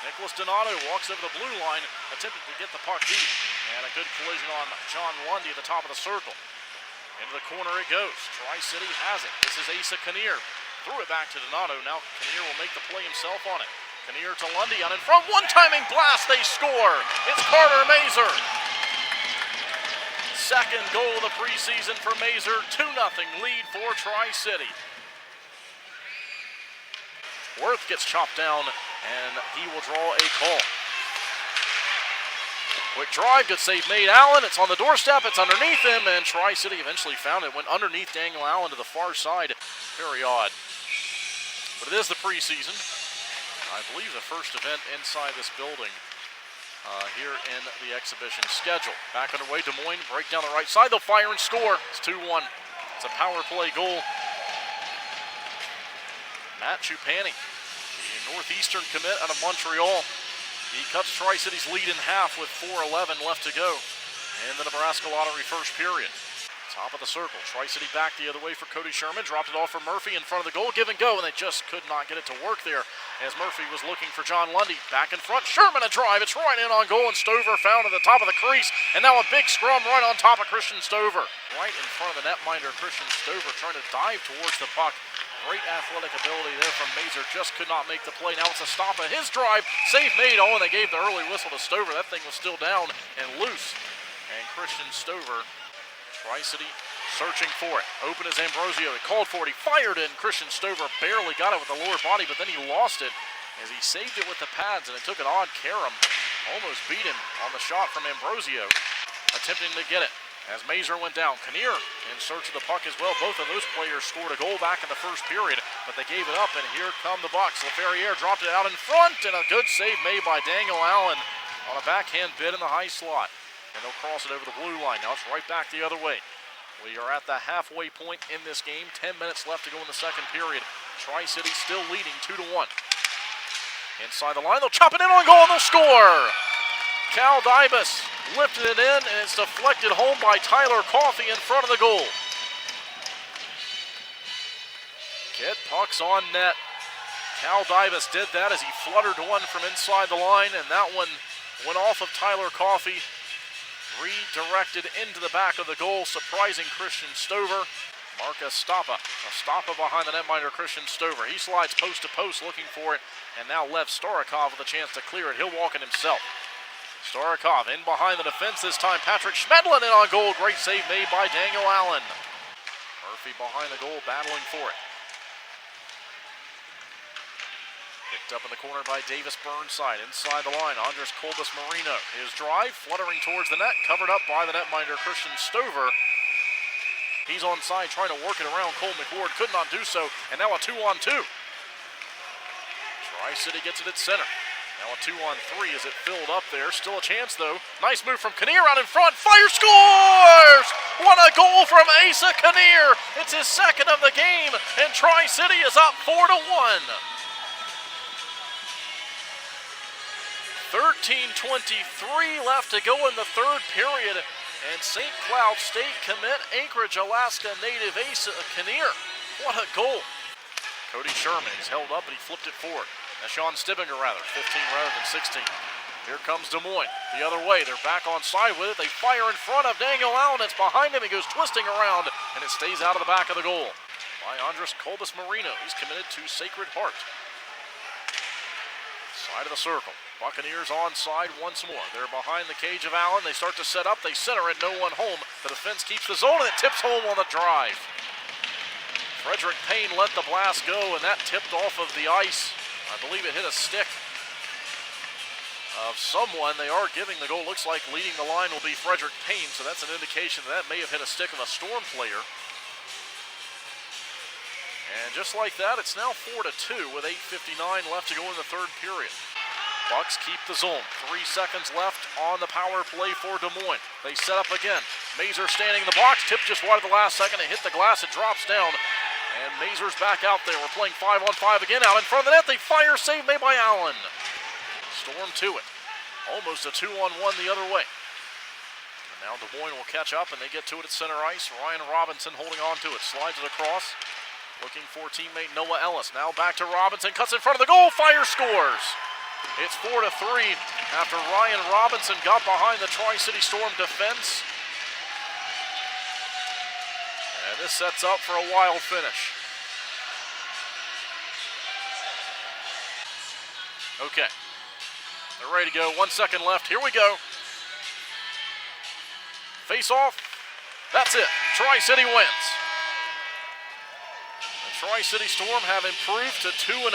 Nicholas Donato walks over the blue line, attempting to get the puck deep. And a good collision on John Lundy at the top of the circle. Into the corner it goes. Tri-City has it. This is Asa Kinnear. Threw it back to Donato. Now Kinnear will make the play himself on it. Kinnear to Lundy out in front. One-timing blast. They score. It's Carter Mazer. Second goal of the preseason for Mazer. 2-0 lead for Tri-City. Worth gets chopped down, and he will draw a call. Quick drive, good save made. Allen, it's on the doorstep, it's underneath him, and Tri-City eventually found it. Went underneath Daniel Allen to the far side. Very odd. But it is the preseason. I believe the first event inside this building here in the exhibition schedule. Back underway, Des Moines, break down the right side. They'll fire and score. It's 2-1. It's a power play goal. Matt Chupani, the Northeastern commit out of Montreal. He cuts Tri-City's lead in half with 4:11 left to go in the Nebraska Lottery first period. Top of the circle, Tri-City back the other way for Cody Sherman. Dropped it off for Murphy in front of the goal. Give and go, and they just could not get it to work there as Murphy was looking for John Lundy. Back in front, Sherman a drive. It's right in on goal, and Stover found at the top of the crease. And now a big scrum right on top of Christian Stover. Right in front of the netminder, Christian Stover trying to dive towards the puck. Great athletic ability there from Mazer. Just could not make the play. Now it's a stop of his drive. Save made. Oh, and they gave the early whistle to Stover. That thing was still down and loose. And Christian Stover, Tri-City searching for it. Open is Ambrosio. They called for it. He fired it, and Christian Stover barely got it with the lower body, but then he lost it as he saved it with the pads, and it took an odd carom. Almost beat him on the shot from Ambrosio, attempting to get it. As Mazer went down, Kinnear in search of the puck as well. Both of those players scored a goal back in the first period, but they gave it up, and here come the Bucks. LaFerriere dropped it out in front, and a good save made by Daniel Allen on a backhand bid in the high slot. And they'll cross it over the blue line. Now it's right back the other way. We are at the halfway point in this game. 10 minutes left to go in the second period. Tri-City still leading 2-1. Inside the line, they'll chop it in on goal, and they'll score! Cal Dybus lifted it in, and it's deflected home by Tyler Coffey in front of the goal. Kid pucks on net. Cal Dybus did that as he fluttered one from inside the line, and that one went off of Tyler Coffey. Redirected into the back of the goal, surprising Christian Stover. Marcus Stoppa. Stoppa behind the netminder, Christian Stover. He slides post to post looking for it, and now Lev Starikov with a chance to clear it. He'll walk it himself. Starikov in behind the defense this time. Patrick Schmedlin in on goal. Great save made by Daniel Allen. Murphy behind the goal, battling for it. Picked up in the corner by Davis Burnside. Inside the line, Andres Colbus Marino. His drive, fluttering towards the net, covered up by the netminder, Christian Stover. He's onside, trying to work it around Cole McWard. Could not do so, and now a 2-on-2. Tri-City gets it at center. Now a 2-on-3 as it filled up there. Still a chance, though. Nice move from Kinnear out in front. Fire, scores! What a goal from Asa Kinnear! It's his second of the game, and Tri-City is up 4-1. 13:23 left to go in the third period, and St. Cloud State commit Anchorage, Alaska native Asa Kinnear. What a goal. Cody Sherman, he's held up, and he flipped it forward. Now Sean Stibbinger, 15 rather than 16. Here comes Des Moines the other way. They're back on side with it. They fire in front of Daniel Allen. It's behind him. He goes twisting around, and it stays out of the back of the goal by Andres Colbus Marino. He's committed to Sacred Heart. Side of the circle. Buccaneers onside once more. They're behind the cage of Allen. They start to set up. They center it. No one home. The defense keeps the zone, and it tips home on the drive. Frederick Payne let the blast go, and that tipped off of the ice. I believe it hit a stick of someone. They are giving the goal. Looks like leading the line will be Frederick Payne, so that's an indication that may have hit a stick of a Storm player. And just like that, it's now 4-2 with 8:59 left to go in the third period. Bucks keep the zone. 3 seconds left on the power play for Des Moines. They set up again. Mazer standing in the box. Tipped just wide at the last second. It hit the glass. It drops down. And Mazer's back out there. We're playing 5-on-5 again. Out in front of the net. They fire. Save made by Allen. Storm to it. Almost a 2-on-1 the other way. And now Des Moines will catch up, and they get to it at center ice. Ryan Robinson holding on to it. Slides it across. Looking for teammate Noah Ellis. Now back to Robinson. Cuts in front of the goal. Fire, scores. It's 4-3 after Ryan Robinson got behind the Tri-City Storm defense. And this sets up for a wild finish. Okay, they're ready to go. 1 second left. Here we go. Face off. That's it. Tri-City wins. The Tri-City Storm have improved to 2-0.